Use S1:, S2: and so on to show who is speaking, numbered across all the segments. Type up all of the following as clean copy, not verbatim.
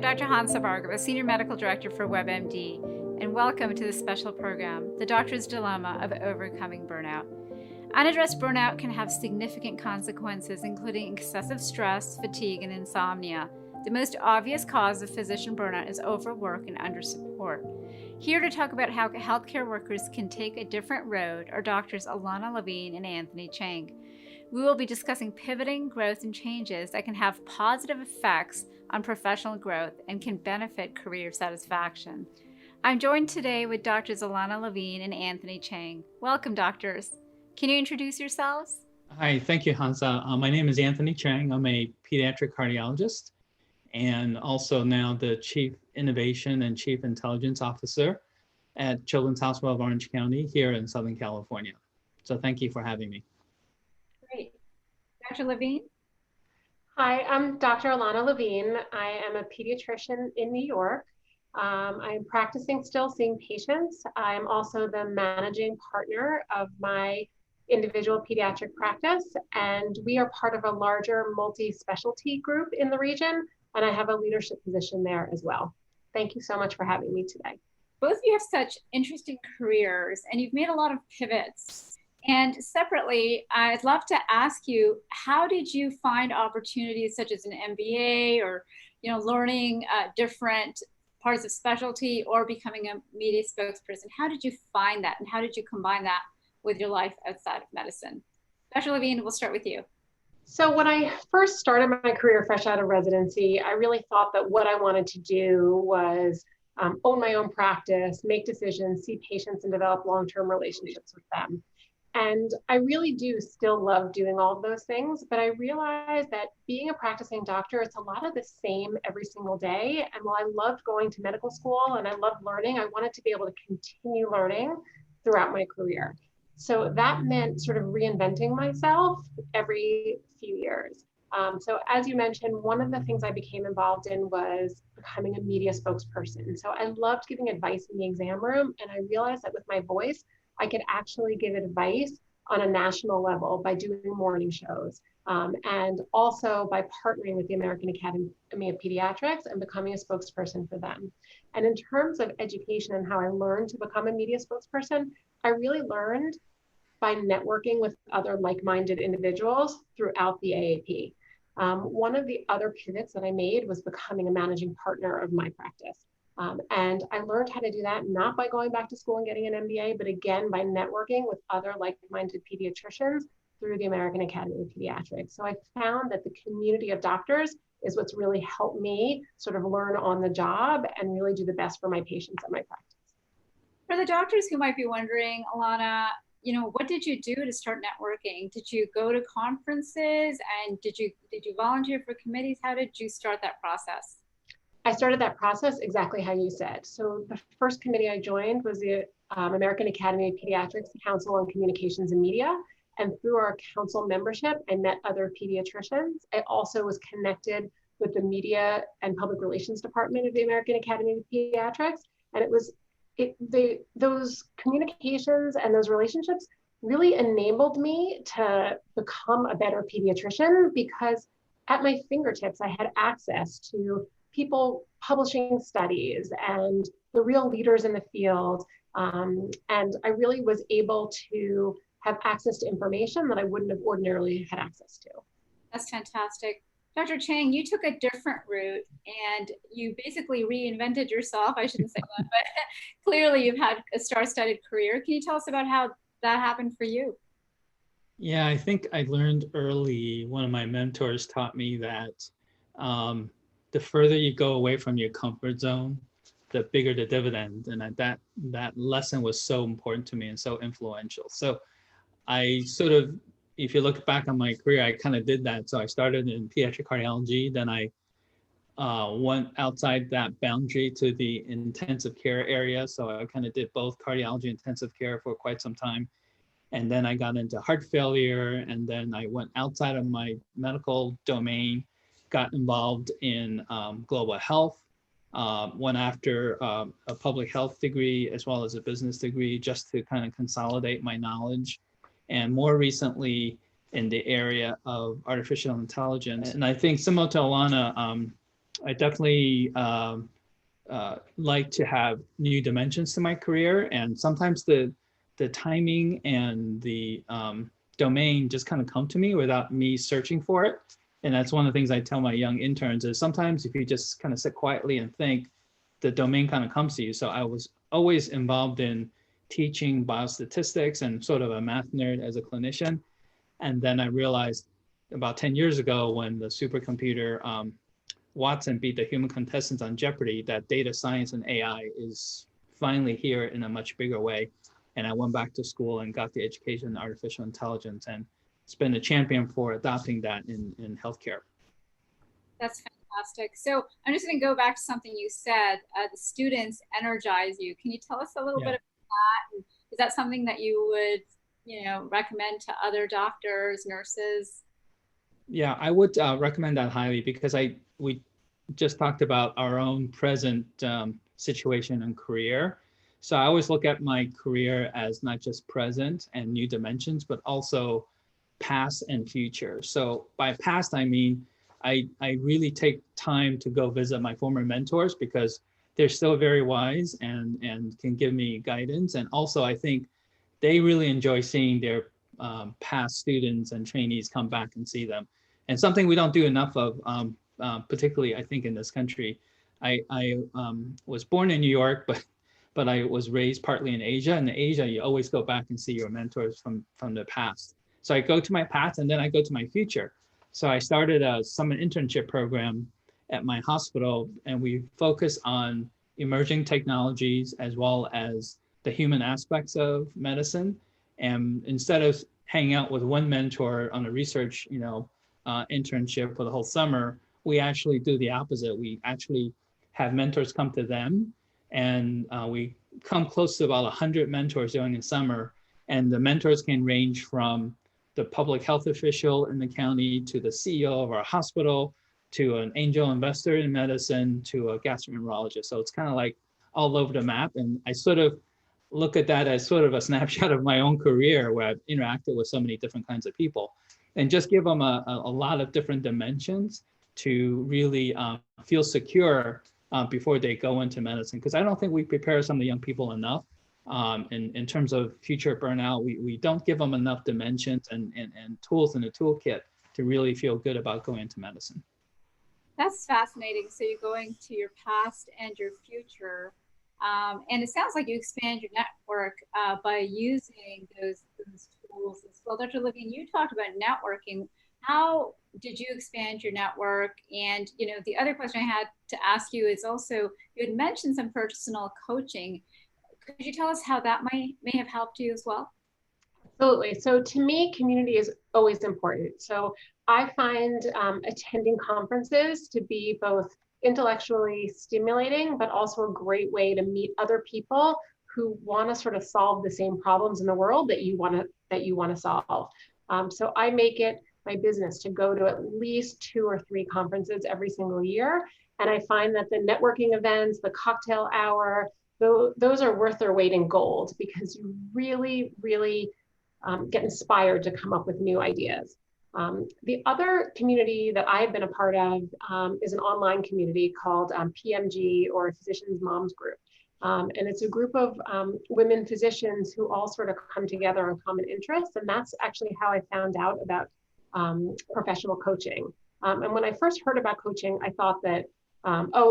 S1: Dr. Hansa Bhargava, Senior Medical Director for WebMD, and welcome to this special program, The Doctor's Dilemma of Overcoming Burnout. Unaddressed burnout can have significant consequences, including excessive stress, fatigue, and insomnia. The most obvious cause of physician burnout is overwork and undersupport. Here to talk about how healthcare workers can take a different road are doctors Alana Levine and Anthony Chang. We will be discussing pivoting, growth, and changes that can have positive effects on professional growth and can benefit career satisfaction. I'm joined today with Doctors Alana Levine and Anthony Chang. Welcome, doctors. Can you introduce yourselves?
S2: Hi, thank you, Hansa. My name is Anthony Chang. I'm a pediatric cardiologist and also now the Chief Innovation and Chief Intelligence Officer at Children's Hospital of Orange County here in Southern California. So thank you for having me.
S1: Great. Dr. Levine?
S3: Hi, I'm Dr. Alana Levine. I am a pediatrician in New York. I'm practicing still, seeing patients. I'm also the managing partner of my individual pediatric practice, and we are part of a larger multi-specialty group in the region, and I have a leadership position there as well. Thank you so much for having me today.
S1: Both of you have such interesting careers, and you've made a lot of pivots. And separately, I'd love to ask you, how did you find opportunities such as an MBA or, learning different parts of specialty or becoming a media spokesperson? How did you find that, and how did you combine that with your life outside of medicine? Dr. Levine, we'll start with you.
S3: So when I first started my career fresh out of residency, I really thought that what I wanted to do was own my own practice, make decisions, see patients, and develop long-term relationships with them. And I really do still love doing all of those things, but I realized that being a practicing doctor, it's a lot of the same every single day. And while I loved going to medical school and I loved learning, I wanted to be able to continue learning throughout my career. So that meant sort of reinventing myself every few years. So as you mentioned, one of the things I became involved in was becoming a media spokesperson. So I loved giving advice in the exam room, and I realized that with my voice, I could actually give advice on a national level by doing morning shows, and also by partnering with the American Academy of Pediatrics and becoming a spokesperson for them. And in terms of education and how I learned to become a media spokesperson, I really learned by networking with other like-minded individuals throughout the AAP. One of the other pivots that I made was becoming a managing partner of my practice. And I learned how to do that, not by going back to school and getting an MBA, but again, by networking with other like-minded pediatricians through the American Academy of Pediatrics. So I found that the community of doctors is what's really helped me sort of learn on the job and really do the best for my patients at my practice.
S1: For the doctors who might be wondering, Alana, what did you do to start networking? Did you go to conferences, and did you volunteer for committees? How did you start that process?
S3: I started that process exactly how you said. So the first committee I joined was the American Academy of Pediatrics Council on Communications and Media. And through our council membership, I met other pediatricians. I also was connected with the Media and Public Relations Department of the American Academy of Pediatrics. And those communications and those relationships really enabled me to become a better pediatrician, because at my fingertips, I had access to people publishing studies and the real leaders in the field. And I really was able to have access to information that I wouldn't have ordinarily had access to.
S1: That's fantastic. Dr. Chang, you took a different route and you basically reinvented yourself. I shouldn't say that, but clearly you've had a star-studded career. Can you tell us about how that happened for you?
S2: Yeah, I think I learned early, one of my mentors taught me that the further you go away from your comfort zone, the bigger the dividend. And that lesson was so important to me and so influential. So I sort of, if you look back on my career, I kind of did that. So I started in pediatric cardiology, then I went outside that boundary to the intensive care area. So I kind of did both cardiology and intensive care for quite some time. And then I got into heart failure, and then I went outside of my medical domain, got involved in global health, went after a public health degree as well as a business degree, just to kind of consolidate my knowledge. And more recently in the area of artificial intelligence. And I think similar to Alana, I definitely like to have new dimensions to my career, and sometimes the timing and the domain just kind of come to me without me searching for it. And that's one of the things I tell my young interns is sometimes if you just kind of sit quietly and think, the domain kind of comes to you. So I was always involved in teaching biostatistics and sort of a math nerd as a clinician. And then I realized about 10 years ago when the supercomputer Watson beat the human contestants on Jeopardy, that data science and AI is finally here in a much bigger way. And I went back to school and got the education in artificial intelligence, and it's been a champion for adopting that in healthcare.
S1: That's fantastic. So I'm just going to go back to something you said. The students energize you. Can you tell us a little bit about that? And is that something that you would, recommend to other doctors, nurses?
S2: Yeah, I would recommend that highly because we just talked about our own present situation and career. So I always look at my career as not just present and new dimensions, but also past and future. So by past, I mean, I really take time to go visit my former mentors because they're still very wise and can give me guidance. And also I think they really enjoy seeing their past students and trainees come back and see them. And something we don't do enough of, particularly I think in this country. I was born in New York, but I was raised partly in Asia. And in Asia, you always go back and see your mentors from the past. So I go to my past and then I go to my future. So I started a summer internship program at my hospital, and we focus on emerging technologies as well as the human aspects of medicine. And instead of hanging out with one mentor on a research, internship for the whole summer, we actually do the opposite. We actually have mentors come to them, and we come close to about 100 mentors during the summer. And the mentors can range from the public health official in the county to the CEO of our hospital, to an angel investor in medicine, to a gastroenterologist. So it's kind of like all over the map. And I sort of look at that as sort of a snapshot of my own career where I've interacted with so many different kinds of people, and just give them a lot of different dimensions to really feel secure before they go into medicine. Because I don't think we prepare some of the young people enough in terms of future burnout. We don't give them enough dimensions and tools in the toolkit to really feel good about going into medicine.
S1: That's fascinating. So you're going to your past and your future. And it sounds like you expand your network by using those tools as well. Dr. Levine, you talked about networking. How did you expand your network? And, the other question I had to ask you is also, you had mentioned some personal coaching. Could you tell us how that may have helped you as well?
S3: Absolutely. So to me, community is always important. So I find attending conferences to be both intellectually stimulating, but also a great way to meet other people who want to sort of solve the same problems in the world that you want to solve. So I make it my business to go to at least 2 or 3 conferences every single year. And I find that the networking events, the cocktail hour, those are worth their weight in gold because you really, really get inspired to come up with new ideas. The other community that I've been a part of is an online community called PMG, or Physicians Moms Group. And it's a group of women physicians who all sort of come together on common interests. And that's actually how I found out about professional coaching. And when I first heard about coaching, I thought that,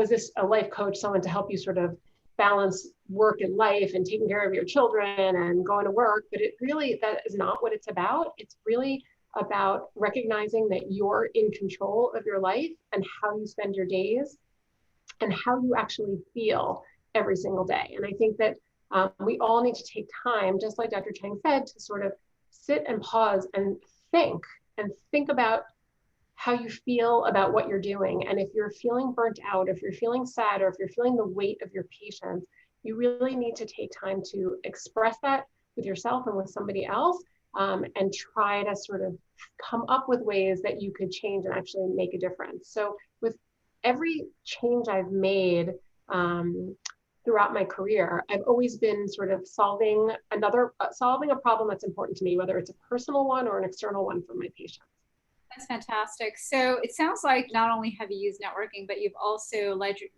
S3: is this a life coach, someone to help you sort of balance work and life and taking care of your children and going to work? But that is not what it's about. It's really about recognizing that you're in control of your life and how you spend your days and how you actually feel every single day. And I think that we all need to take time, just like Dr. Chang said, to sort of sit and pause and think about how you feel about what you're doing. And if you're feeling burnt out, if you're feeling sad, or if you're feeling the weight of your patients, you really need to take time to express that with yourself and with somebody else, and try to sort of come up with ways that you could change and actually make a difference. So with every change I've made throughout my career, I've always been sort of solving a problem that's important to me, whether it's a personal one or an external one for my patients.
S1: That's fantastic. So it sounds like not only have you used networking, but you've also led your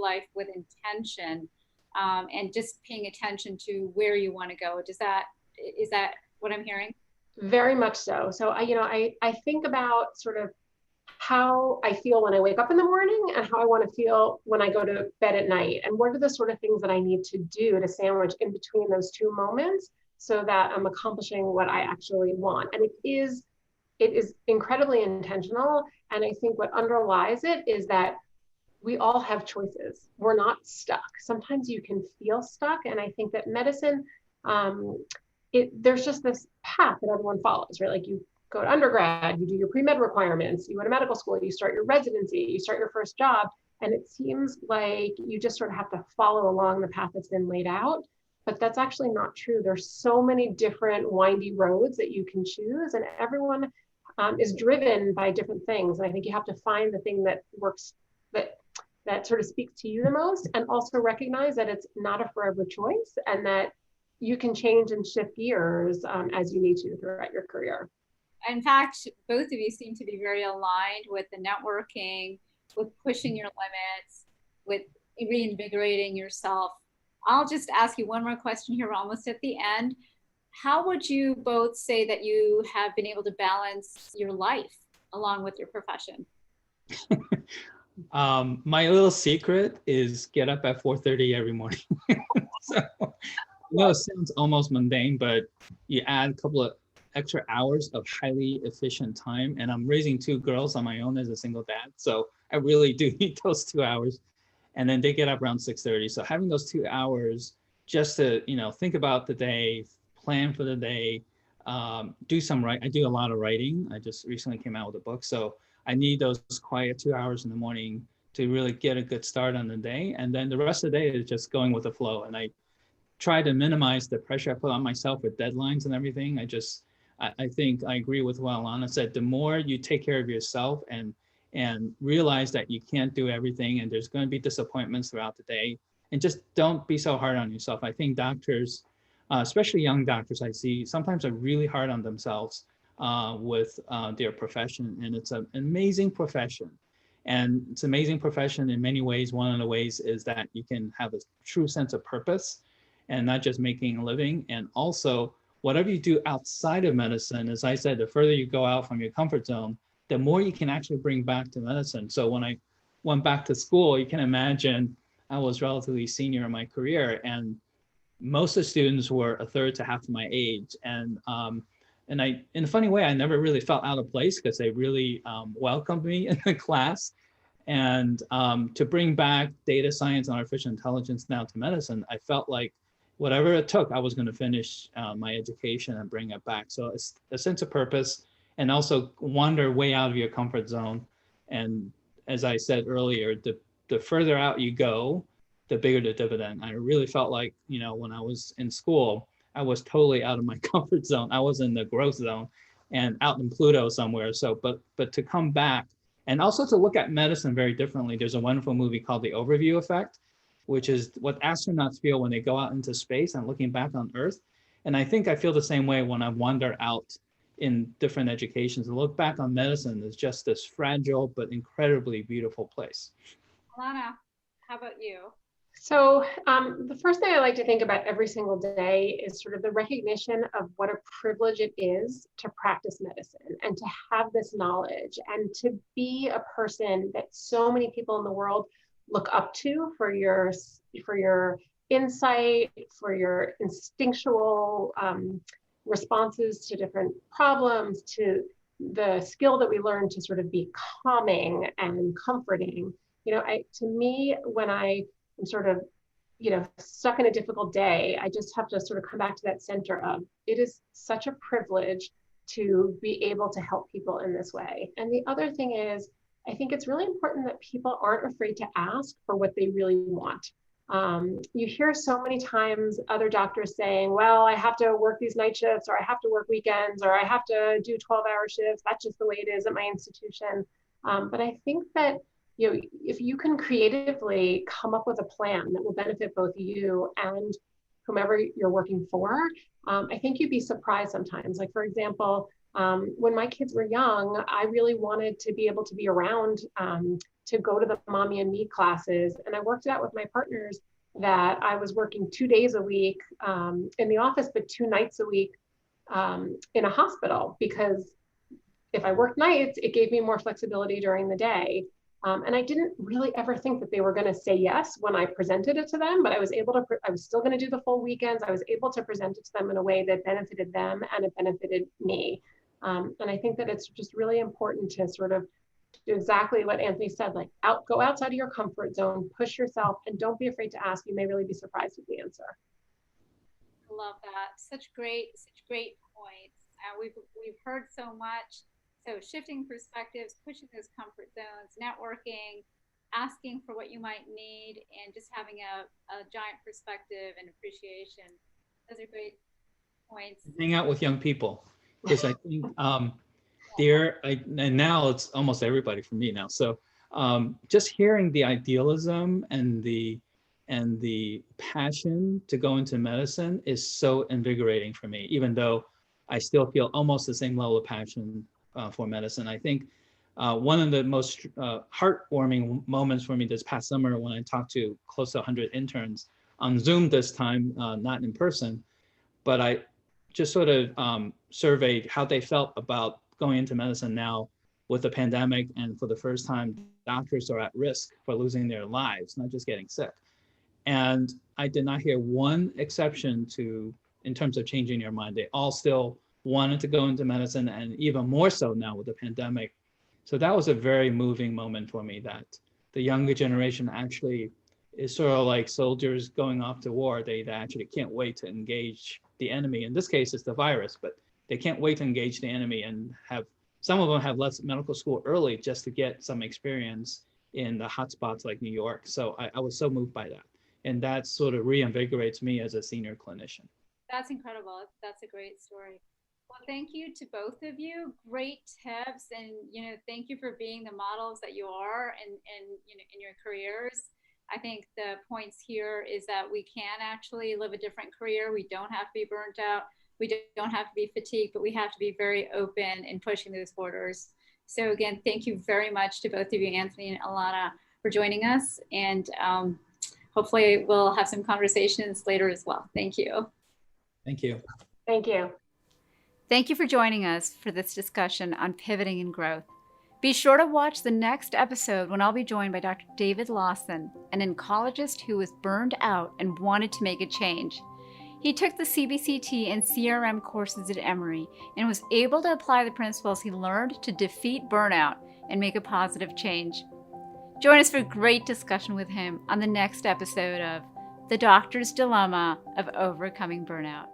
S1: life with intention, and just paying attention to where you want to go. Is that what I'm hearing?
S3: Very much so. So I think about sort of how I feel when I wake up in the morning and how I want to feel when I go to bed at night. And what are the sort of things that I need to do to sandwich in between those two moments so that I'm accomplishing what I actually want. And it is incredibly intentional. And I think what underlies it is that we all have choices. We're not stuck. Sometimes you can feel stuck. And I think that medicine, um, there's just this path that everyone follows, right? Like you go to undergrad, you do your pre-med requirements, you go to medical school, you start your residency, you start your first job. And it seems like you just sort of have to follow along the path that's been laid out. But that's actually not true. There's so many different windy roads that you can choose, and everyone is driven by different things. And I think you have to find the thing that works, that sort of speaks to you the most, and also recognize that it's not a forever choice and that you can change and shift gears as you need to throughout your career.
S1: In fact, both of you seem to be very aligned with the networking, with pushing your limits, with reinvigorating yourself. I'll just ask you one more question here. We're almost at the end. How would you both say that you have been able to balance your life along with your profession?
S2: My little secret is get up at 4:30 every morning. So, it sounds almost mundane, but you add a couple of extra hours of highly efficient time. And I'm raising two girls on my own as a single dad. So I really do need those 2 hours. And then they get up around 6:30. So having those 2 hours just to, think about the day, plan for the day, do some I do a lot of writing. I just recently came out with a book. So I need those quiet 2 hours in the morning to really get a good start on the day. And then the rest of the day is just going with the flow. And I try to minimize the pressure I put on myself with deadlines and everything. I think I agree with what Alana said. The more you take care of yourself and realize that you can't do everything and there's going to be disappointments throughout the day, and just don't be so hard on yourself. I think doctors, especially young doctors I see, sometimes are really hard on themselves with their profession. And it's an amazing profession. And it's an amazing profession in many ways. One of the ways is that you can have a true sense of purpose and not just making a living. And also, whatever you do outside of medicine, as I said, the further you go out from your comfort zone, the more you can actually bring back to medicine. So when I went back to school, you can imagine I was relatively senior in my career, and most of the students were a third to half of my age. And I, in a funny way, I never really felt out of place because they really welcomed me in the class. And to bring back data science and artificial intelligence now to medicine, I felt like whatever it took, I was going to finish my education and bring it back. So it's a sense of purpose, and also wander way out of your comfort zone. And as I said earlier, the further out you go, the bigger the dividend. I really felt like, when I was in school, I was totally out of my comfort zone. I was in the growth zone and out in Pluto somewhere. So, but to come back and also to look at medicine very differently. There's a wonderful movie called The Overview Effect, which is what astronauts feel when they go out into space and looking back on Earth. And I think I feel the same way when I wander out in different educations and look back on medicine as just this fragile but incredibly beautiful place.
S1: Alana, how about you?
S3: So the first thing I like to think about every single day is sort of the recognition of what a privilege it is to practice medicine and to have this knowledge and to be a person that so many people in the world look up to for your insight, for your instinctual responses to different problems, to the skill that we learn to sort of be calming and comforting. To me, when I am sort of, stuck in a difficult day, I just have to sort of come back to that center of, it is such a privilege to be able to help people in this way. And the other thing is, I think it's really important that people aren't afraid to ask for what they really want. You hear so many times other doctors saying, well, I have to work these night shifts, or I have to work weekends, or I have to do 12-hour shifts. That's just the way it is at my institution. But I think that, if you can creatively come up with a plan that will benefit both you and whomever you're working for, I think you'd be surprised sometimes. Like, for example, When my kids were young, I really wanted to be able to be around, to go to the mommy and me classes. And I worked it out with my partners that I was working 2 days a week in the office, but 2 nights a week in a hospital, because if I worked nights, it gave me more flexibility during the day. And I didn't really ever think that they were going to say yes when I presented it to them, but I was able to, I was still going to do the full weekends. I was able to present it to them in a way that benefited them and it benefited me. And I think that it's just really important to sort of do exactly what Anthony said, like go outside of your comfort zone, push yourself, and don't be afraid to ask. You may really be surprised with the answer.
S1: Love that. Such great points. We've heard so much. So shifting perspectives, pushing those comfort zones, networking, asking for what you might need, and just having a giant perspective and appreciation. Those are great points.
S2: Hang out with young people, because I think and now it's almost everybody for me now. So just hearing the idealism and the passion to go into medicine is so invigorating for me, even though I still feel almost the same level of passion for medicine. I think one of the most heartwarming moments for me this past summer, when I talked to close to 100 interns on Zoom this time, not in person, but I just sort of surveyed how they felt about going into medicine now with the pandemic, and for the first time, doctors are at risk for losing their lives, not just getting sick. And I did not hear one exception in terms of changing their mind. They all still wanted to go into medicine, and even more so now with the pandemic. So that was a very moving moment for me, that the younger generation actually is sort of like soldiers going off to war. They actually can't wait to engage the enemy. In this case, it's the virus, but they can't wait to engage the enemy, and some of them have left medical school early just to get some experience in the hotspots like New York. So I was so moved by that. And that sort of reinvigorates me as a senior clinician.
S1: That's incredible. That's a great story. Well, thank you to both of you. Great tips, and thank you for being the models that you are in your careers. I think the points here is that we can actually live a different career. We don't have to be burnt out. We don't have to be fatigued, but we have to be very open in pushing those borders. So again, thank you very much to both of you, Anthony and Alana, for joining us. And hopefully we'll have some conversations later as well. Thank you.
S2: Thank you.
S3: Thank you.
S1: Thank you for joining us for this discussion on pivoting and growth. Be sure to watch the next episode, when I'll be joined by Dr. David Lawson, an oncologist who was burned out and wanted to make a change. He took the CBCT and CRM courses at Emory and was able to apply the principles he learned to defeat burnout and make a positive change. Join us for a great discussion with him on the next episode of The Doctor's Dilemma of Overcoming Burnout.